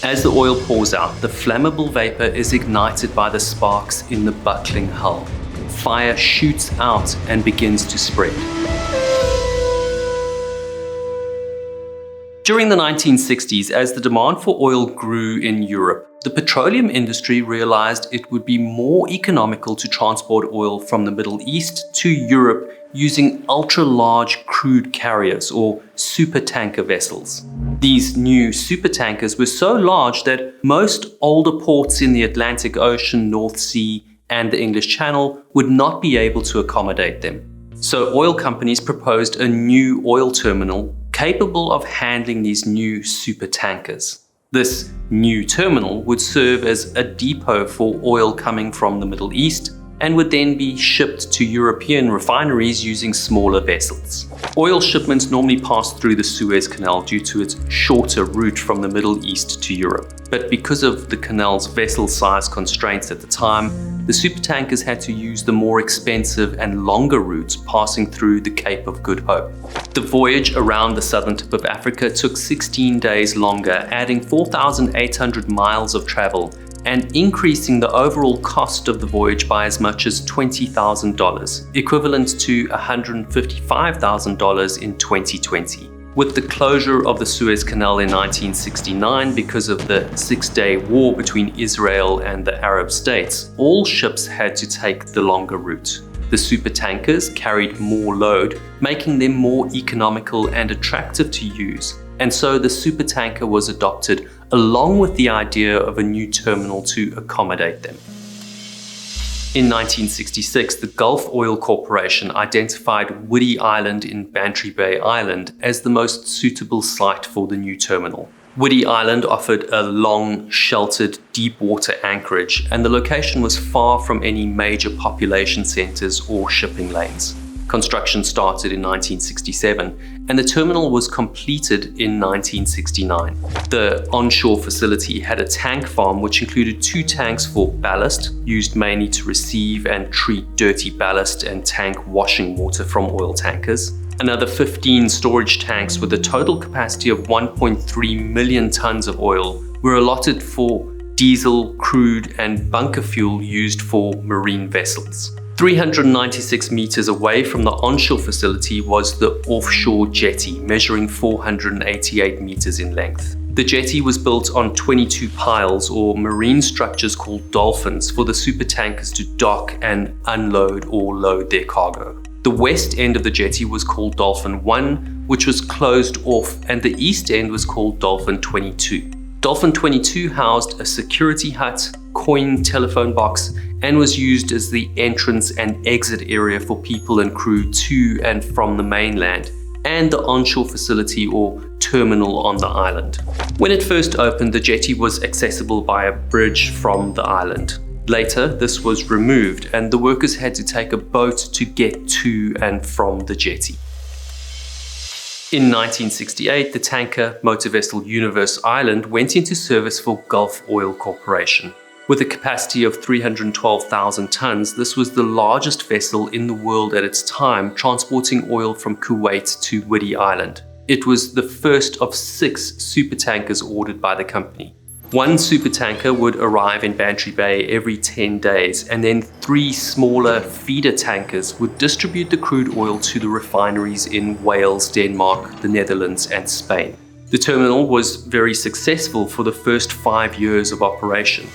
As the oil pours out, the flammable vapor is ignited by the sparks in the buckling hull. Fire shoots out and begins to spread. During the 1960s, as the demand for oil grew in Europe, the petroleum industry realized it would be more economical to transport oil from the Middle East to Europe using ultra-large crude carriers or supertanker vessels. These new supertankers were so large that most older ports in the Atlantic Ocean, North Sea, and the English Channel would not be able to accommodate them. So oil companies proposed a new oil terminal capable of handling these new supertankers. This new terminal would serve as a depot for oil coming from the Middle East and would then be shipped to European refineries using smaller vessels. Oil shipments normally pass through the Suez Canal due to its shorter route from the Middle East to Europe. But because of the canal's vessel size constraints at the time, the supertankers had to use the more expensive and longer route passing through the Cape of Good Hope. The voyage around the southern tip of Africa took 16 days longer, adding 4,800 miles of travel and increasing the overall cost of the voyage by as much as $20,000, equivalent to $155,000 in 2020. With the closure of the Suez Canal in 1969 because of the Six-Day War between Israel and the Arab states, all ships had to take the longer route. The supertankers carried more load, making them more economical and attractive to use, and so the supertanker was adopted along with the idea of a new terminal to accommodate them. In 1966, the Gulf Oil Corporation identified Woody Island in Bantry Bay Island as the most suitable site for the new terminal. Woody Island offered a long, sheltered, deep water anchorage, and the location was far from any major population centers or shipping lanes. Construction started in 1967, and the terminal was completed in 1969. The onshore facility had a tank farm which included 2 tanks for ballast, used mainly to receive and treat dirty ballast and tank washing water from oil tankers. Another 15 storage tanks with a total capacity of 1.3 million tons of oil were allotted for diesel, crude, and bunker fuel used for marine vessels. 396 meters away from the onshore facility was the offshore jetty, measuring 488 meters in length. The jetty was built on 22 piles or marine structures called dolphins for the supertankers to dock and unload or load their cargo. The west end of the jetty was called Dolphin 1, which was closed off, and the east end was called Dolphin 22. Dolphin 22 housed a security hut, coin telephone box, and was used as the entrance and exit area for people and crew to and from the mainland, and the onshore facility or terminal on the island. When it first opened, the jetty was accessible by a bridge from the island. Later, this was removed, and the workers had to take a boat to get to and from the jetty. In 1968, the tanker motor vessel Universe Island went into service for Gulf Oil Corporation. With a capacity of 312,000 tons, this was the largest vessel in the world at its time, transporting oil from Kuwait to Woody Island. It was the first of 6 supertankers ordered by the company. One supertanker would arrive in Bantry Bay every 10 days, and then 3 smaller feeder tankers would distribute the crude oil to the refineries in Wales, Denmark, the Netherlands, and Spain. The terminal was very successful for the first 5 years of operation.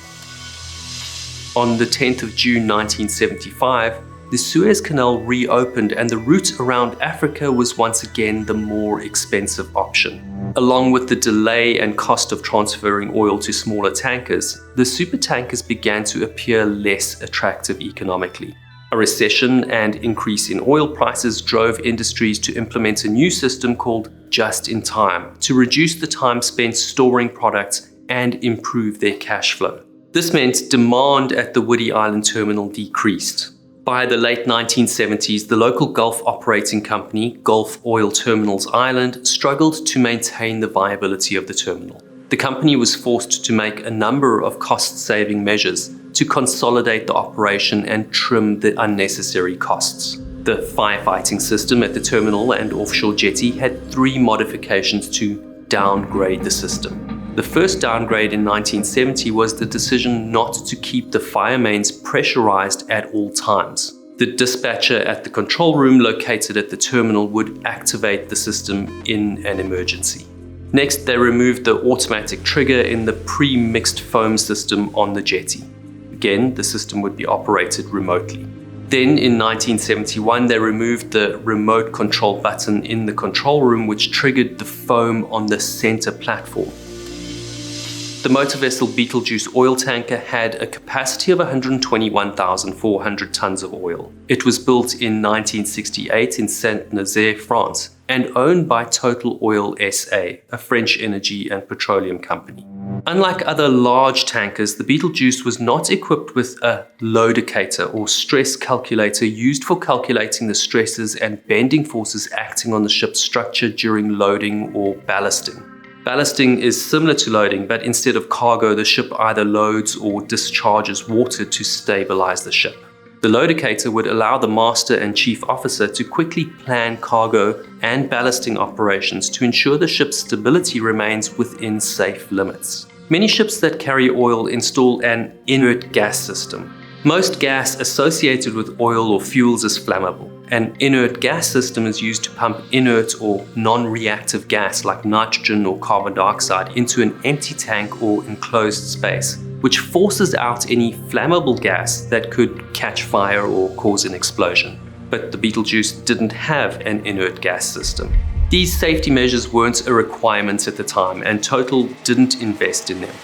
On the 10th of June 1975, the Suez Canal reopened and the route around Africa was once again the more expensive option. Along with the delay and cost of transferring oil to smaller tankers, the supertankers began to appear less attractive economically. A recession and increase in oil prices drove industries to implement a new system called just-in-time to reduce the time spent storing products and improve their cash flow. This meant demand at the Woody Island terminal decreased. By the late 1970s, the local Gulf operating company, Gulf Oil Terminals Ireland, struggled to maintain the viability of the terminal. The company was forced to make a number of cost-saving measures to consolidate the operation and trim the unnecessary costs. The firefighting system at the terminal and offshore jetty had 3 modifications to downgrade the system. The first downgrade in 1970 was the decision not to keep the fire mains pressurized at all times. The dispatcher at the control room located at the terminal would activate the system in an emergency. Next, they removed the automatic trigger in the pre-mixed foam system on the jetty. Again, the system would be operated remotely. Then in 1971, they removed the remote control button in the control room, which triggered the foam on the center platform. The motor vessel Betelgeuse oil tanker had a capacity of 121,400 tons of oil. It was built in 1968 in Saint-Nazaire, France, and owned by Total Oil SA, a French energy and petroleum company. Unlike other large tankers, the Betelgeuse was not equipped with a loadicator or stress calculator used for calculating the stresses and bending forces acting on the ship's structure during loading or ballasting. Ballasting is similar to loading, but instead of cargo, the ship either loads or discharges water to stabilize the ship. The loadicator would allow the master and chief officer to quickly plan cargo and ballasting operations to ensure the ship's stability remains within safe limits. Many ships that carry oil install an inert gas system. Most gas associated with oil or fuels is flammable. An inert gas system is used to pump inert or non-reactive gas like nitrogen or carbon dioxide into an empty tank or enclosed space, which forces out any flammable gas that could catch fire or cause an explosion. But the Betelgeuse didn't have an inert gas system. These safety measures weren't a requirement at the time, and Total didn't invest in them.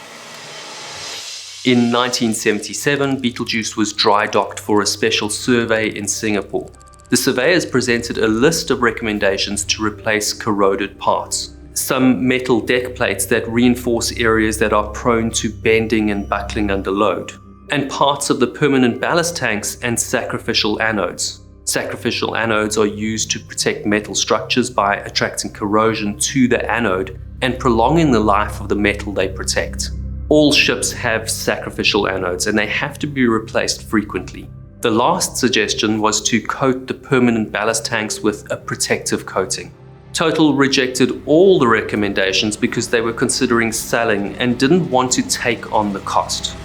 In 1977, Betelgeuse was dry docked for a special survey in Singapore. The surveyors presented a list of recommendations to replace corroded parts. Some metal deck plates that reinforce areas that are prone to bending and buckling under load, and parts of the permanent ballast tanks and sacrificial anodes. Sacrificial anodes are used to protect metal structures by attracting corrosion to the anode and prolonging the life of the metal they protect. All ships have sacrificial anodes and they have to be replaced frequently. The last suggestion was to coat the permanent ballast tanks with a protective coating. Total rejected all the recommendations because they were considering selling and didn't want to take on the cost.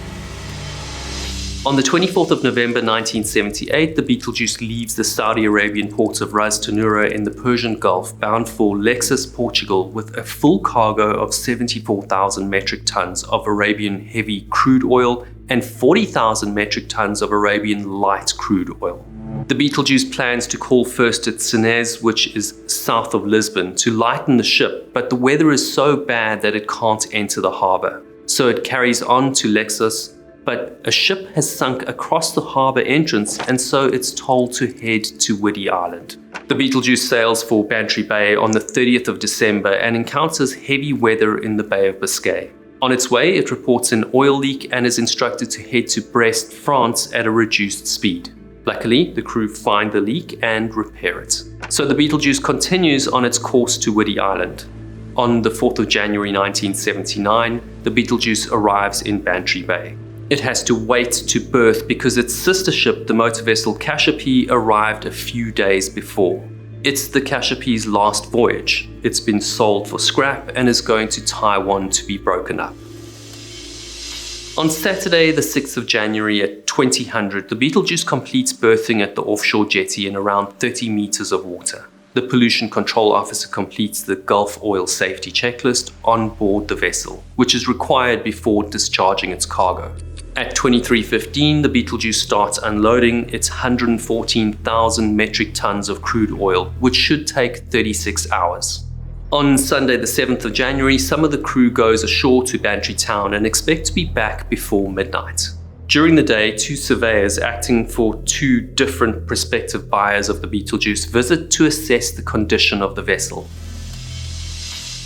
On the 24th of November 1978, the Betelgeuse leaves the Saudi Arabian port of Ras Tanura in the Persian Gulf bound for Lexus, Portugal with a full cargo of 74,000 metric tons of Arabian heavy crude oil and 40,000 metric tons of Arabian light crude oil. The Betelgeuse plans to call first at Sines, which is south of Lisbon, to lighten the ship, but the weather is so bad that it can't enter the harbour. So it carries on to Lexus, but a ship has sunk across the harbour entrance and so it's told to head to Whiddy Island. The Betelgeuse sails for Bantry Bay on the 30th of December and encounters heavy weather in the Bay of Biscay. On its way, it reports an oil leak and is instructed to head to Brest, France at a reduced speed. Luckily, the crew find the leak and repair it. So the Betelgeuse continues on its course to Whiddy Island. On the 4th of January 1979, the Betelgeuse arrives in Bantry Bay. It has to wait to berth because its sister ship, the motor vessel Cassiope, arrived a few days before. It's the Cassiopei's last voyage. It's been sold for scrap and is going to Taiwan to be broken up. On Saturday, the 6th of January at 2000, the Betelgeuse completes berthing at the offshore jetty in around 30 meters of water. The pollution control officer completes the Gulf oil safety checklist on board the vessel, which is required before discharging its cargo. At 23:15, the Betelgeuse starts unloading its 114,000 metric tons of crude oil, which should take 36 hours. On Sunday the 7th of January, some of the crew goes ashore to Bantry Town and expect to be back before midnight. During the day, two surveyors acting for two different prospective buyers of the Betelgeuse visit to assess the condition of the vessel.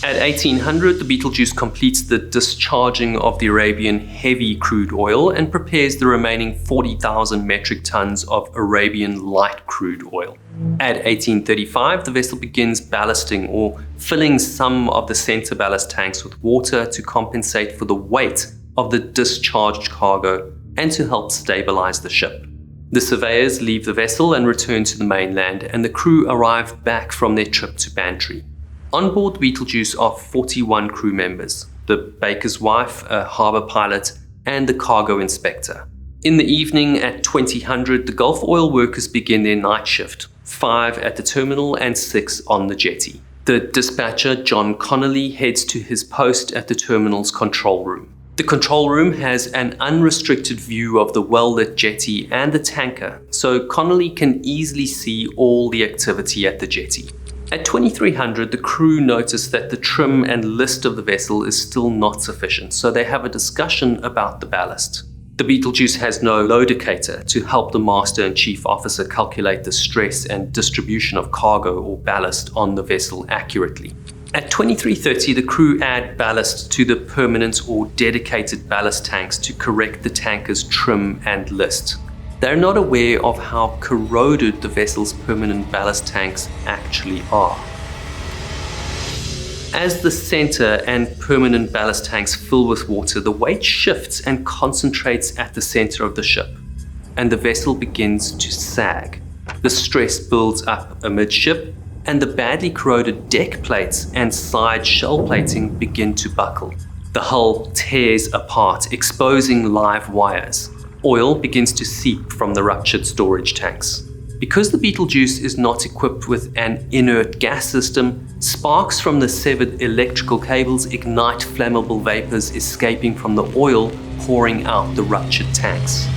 At 1800, the Betelgeuse completes the discharging of the Arabian heavy crude oil and prepares the remaining 40,000 metric tons of Arabian light crude oil. At 1835, the vessel begins ballasting or filling some of the center ballast tanks with water to compensate for the weight of the discharged cargo and to help stabilize the ship. The surveyors leave the vessel and return to the mainland, and the crew arrive back from their trip to Bantry. On board the Betelgeuse are 41 crew members. the baker's wife, a harbour pilot, and the cargo inspector. In the evening at 2000, the Gulf oil workers begin their night shift, 5 at the terminal and 6 on the jetty. The dispatcher, John Connolly, heads to his post at the terminal's control room. The control room has an unrestricted view of the well-lit jetty and the tanker, so Connolly can easily see all the activity at the jetty. At 2300, the crew notice that the trim and list of the vessel is still not sufficient, so they have a discussion about the ballast. The Betelgeuse has no loadicator to help the master and chief officer calculate the stress and distribution of cargo or ballast on the vessel accurately. At 2330, the crew add ballast to the permanent or dedicated ballast tanks to correct the tanker's trim and list. They're not aware of how corroded the vessel's permanent ballast tanks actually are. As the center and permanent ballast tanks fill with water, the weight shifts and concentrates at the center of the ship, and the vessel begins to sag. The stress builds up amidship, and the badly corroded deck plates and side shell plating begin to buckle. The hull tears apart, exposing live wires. Oil begins to seep from the ruptured storage tanks. Because the Betelgeuse is not equipped with an inert gas system, sparks from the severed electrical cables ignite flammable vapors escaping from the oil pouring out the ruptured tanks.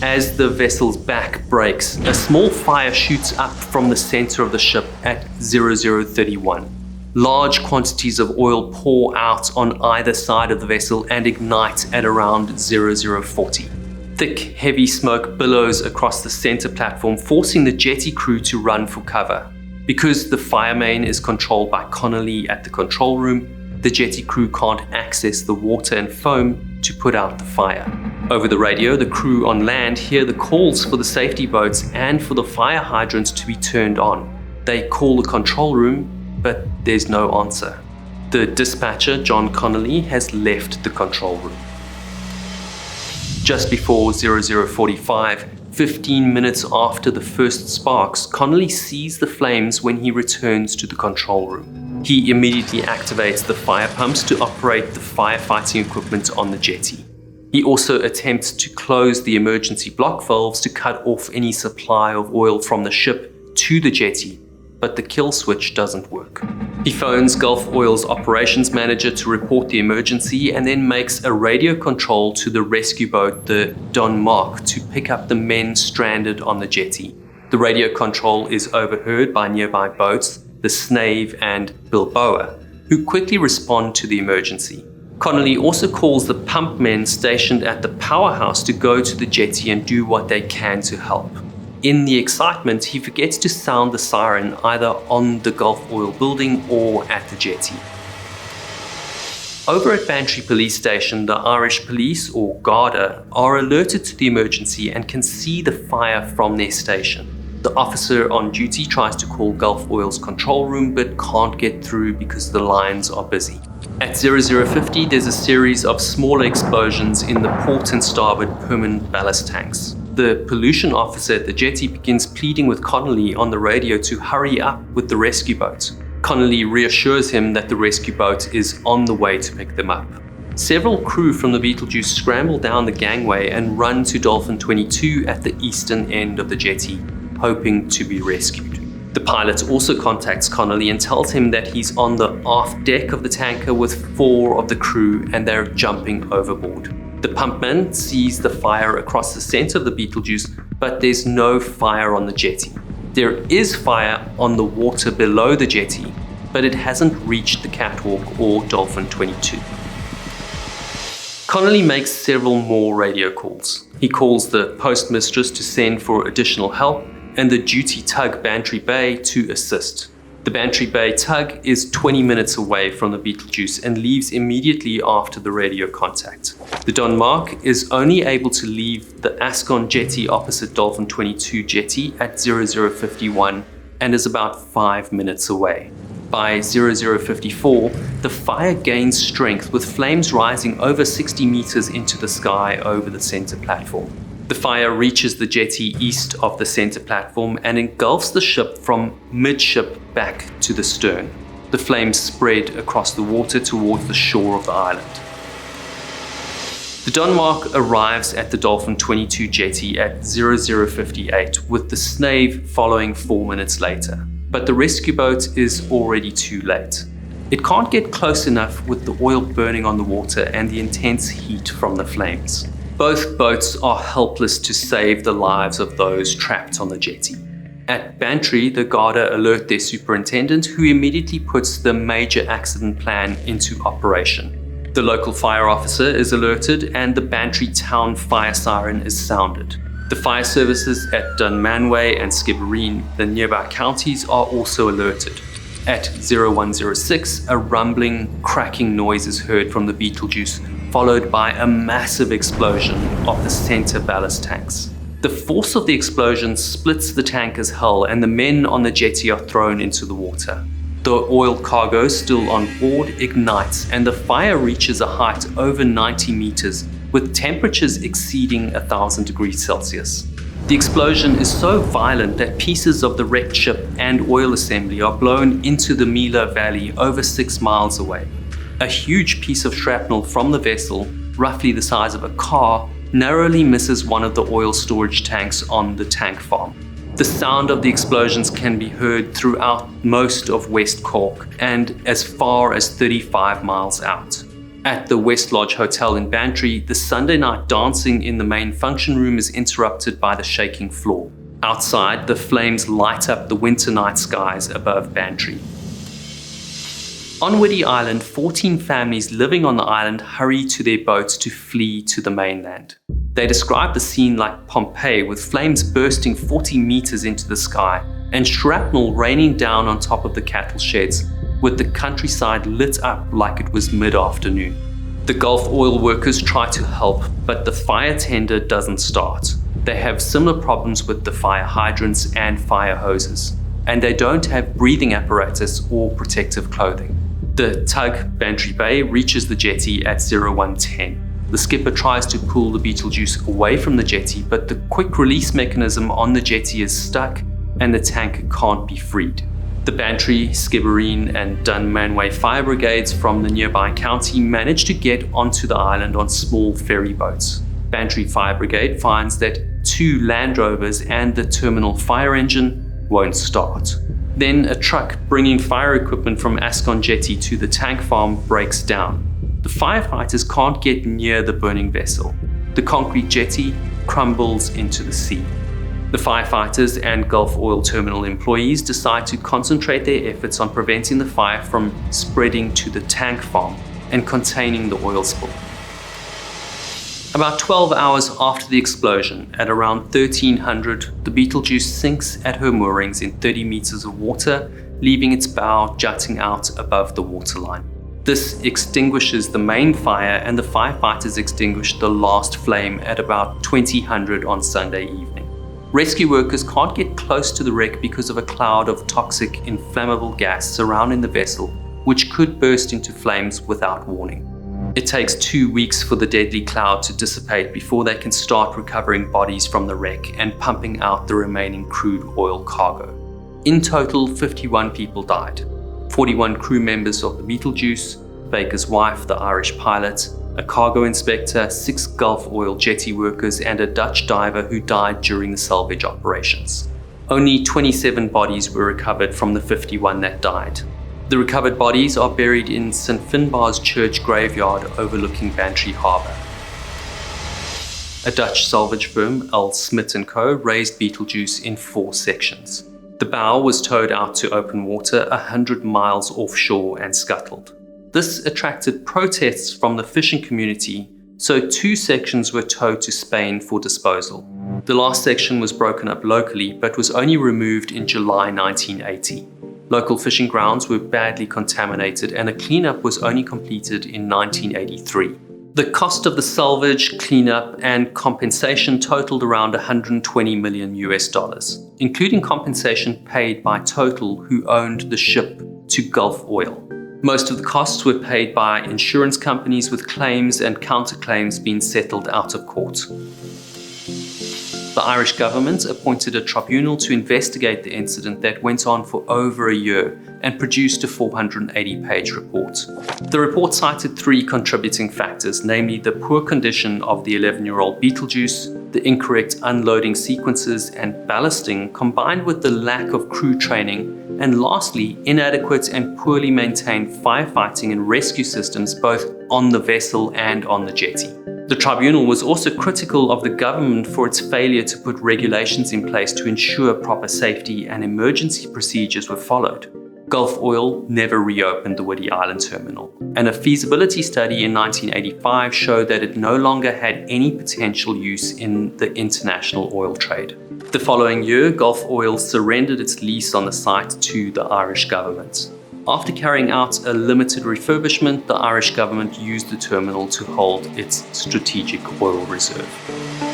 As the vessel's back breaks, a small fire shoots up from the center of the ship at 0031. Large quantities of oil pour out on either side of the vessel and ignite at around 0040. Thick, heavy smoke billows across the center platform, forcing the jetty crew to run for cover. Because the fire main is controlled by Connolly at the control room, the jetty crew can't access the water and foam to put out the fire. Over the radio, the crew on land hear the calls for the safety boats and for the fire hydrants to be turned on. They call the control room, but there's no answer. The dispatcher, John Connolly, has left the control room. Just before 0045, 15 minutes after the first sparks, Connolly sees the flames when he returns to the control room. He immediately activates the fire pumps to operate the firefighting equipment on the jetty. He also attempts to close the emergency block valves to cut off any supply of oil from the ship to the jetty, but the kill switch doesn't work. He phones Gulf Oil's operations manager to report the emergency and then makes a radio control to the rescue boat, the Denmark, to pick up the men stranded on the jetty. The radio control is overheard by nearby boats, the Snave and Bilboa, who quickly respond to the emergency. Connolly also calls the pump men stationed at the powerhouse to go to the jetty and do what they can to help. In the excitement, he forgets to sound the siren either on the Gulf Oil building or at the jetty. Over at Bantry Police Station, the Irish police, or Garda, are alerted to the emergency and can see the fire from their station. The officer on duty tries to call Gulf Oil's control room but can't get through because the lines are busy. At 0050, there's a series of smaller explosions in the port and starboard permanent ballast tanks. The pollution officer at the jetty begins pleading with Connolly on the radio to hurry up with the rescue boat. Connolly reassures him that the rescue boat is on the way to pick them up. Several crew from the Betelgeuse scramble down the gangway and run to Dolphin 22 at the eastern end of the jetty, hoping to be rescued. The pilot also contacts Connolly and tells him that he's on the aft deck of the tanker with 4 of the crew and they're jumping overboard. The pumpman sees the fire across the center of the Betelgeuse, but there's no fire on the jetty. There is fire on the water below the jetty, but it hasn't reached the catwalk or Dolphin 22. Connolly makes several more radio calls. He calls the postmistress to send for additional help and the duty tug Bantry Bay to assist. The Bantry Bay tug is 20 minutes away from the Betelgeuse and leaves immediately after the radio contact. The Denmark is only able to leave the Ascon jetty opposite Dolphin 22 jetty at 0051 and is about 5 minutes away. By 0054, the fire gains strength with flames rising over 60 meters into the sky over the center platform. The fire reaches the jetty east of the center platform and engulfs the ship from midship back to the stern. The flames spread across the water towards the shore of the island. The Denmark arrives at the Dolphin 22 jetty at 0058, with the Snave following 4 minutes later. But the rescue boat is already too late. It can't get close enough with the oil burning on the water and the intense heat from the flames. Both boats are helpless to save the lives of those trapped on the jetty. At Bantry, the Garda alert their superintendent, who immediately puts the major accident plan into operation. The local fire officer is alerted and the Bantry town fire siren is sounded. The fire services at Dunmanway and Skibbereen, the nearby counties, are also alerted. At 0106, a rumbling, cracking noise is heard from the Beetlejuice, followed by a massive explosion of the center ballast tanks. The force of the explosion splits the tanker's hull and the men on the jetty are thrown into the water. The oil cargo still on board ignites and the fire reaches a height over 90 meters with temperatures exceeding 1000 degrees Celsius. The explosion is so violent that pieces of the wrecked ship and oil assembly are blown into the Mila Valley over 6 miles away. A huge piece of shrapnel from the vessel, roughly the size of a car, narrowly misses one of the oil storage tanks on the tank farm. The sound of the explosions can be heard throughout most of West Cork and as far as 35 miles out. At the West Lodge Hotel in Bantry, the Sunday night dancing in the main function room is interrupted by the shaking floor. Outside, the flames light up the winter night skies above Bantry. On Whiddy Island, 14 families living on the island hurry to their boats to flee to the mainland. They describe the scene like Pompeii, with flames bursting 40 meters into the sky and shrapnel raining down on top of the cattle sheds, with the countryside lit up like it was mid-afternoon. The Gulf oil workers try to help, but the fire tender doesn't start. They have similar problems with the fire hydrants and fire hoses, and they don't have breathing apparatus or protective clothing. The tug Bantry Bay reaches the jetty at 0110. The skipper tries to pull the Beetlejuice away from the jetty, but the quick release mechanism on the jetty is stuck and the tank can't be freed. The Bantry, Skibbereen and Dunmanway fire brigades from the nearby county manage to get onto the island on small ferry boats. Bantry Fire Brigade finds that 2 Land Rovers and the terminal fire engine won't start. Then a truck bringing fire equipment from Ascot Jetty to the tank farm breaks down. The firefighters can't get near the burning vessel. The concrete jetty crumbles into the sea. The firefighters and Gulf Oil Terminal employees decide to concentrate their efforts on preventing the fire from spreading to the tank farm and containing the oil spill. About 12 hours after the explosion, at around 1300, the Beetlejuice sinks at her moorings in 30 meters of water, leaving its bow jutting out above the waterline. This extinguishes the main fire and the firefighters extinguish the last flame at about 2000 on Sunday evening. Rescue workers can't get close to the wreck because of a cloud of toxic, inflammable gas surrounding the vessel, which could burst into flames without warning. It takes 2 weeks for the deadly cloud to dissipate before they can start recovering bodies from the wreck and pumping out the remaining crude oil cargo. In total, 51 people died. 41 crew members of the Beetlejuice, Baker's wife, the Irish pilot, a cargo inspector, 6 Gulf Oil jetty workers, and a Dutch diver who died during the salvage operations. Only 27 bodies were recovered from the 51 that died. The recovered bodies are buried in St. Finbar's Church graveyard overlooking Bantry Harbour. A Dutch salvage firm, L. Smith & Co., raised Beetlejuice in 4 sections. The bow was towed out to open water 100 miles offshore and scuttled. This attracted protests from the fishing community, so 2 sections were towed to Spain for disposal. The last section was broken up locally but was only removed in July 1980. Local fishing grounds were badly contaminated and a cleanup was only completed in 1983. The cost of the salvage, cleanup and compensation totaled around $120 million, including compensation paid by Total, who owned the ship, to Gulf Oil. Most of the costs were paid by insurance companies, with claims and counterclaims being settled out of court. The Irish government appointed a tribunal to investigate the incident that went on for over a year and produced a 480-page report. The report cited 3 contributing factors, namely the poor condition of the 11-year-old Betelgeuse, the incorrect unloading sequences and ballasting, combined with the lack of crew training, and lastly, inadequate and poorly maintained firefighting and rescue systems both on the vessel and on the jetty. The tribunal was also critical of the government for its failure to put regulations in place to ensure proper safety and emergency procedures were followed. Gulf Oil never reopened the Whiddy Island terminal, and a feasibility study in 1985 showed that it no longer had any potential use in the international oil trade. The following year, Gulf Oil surrendered its lease on the site to the Irish government. After carrying out a limited refurbishment, the Irish government used the terminal to hold its strategic oil reserve.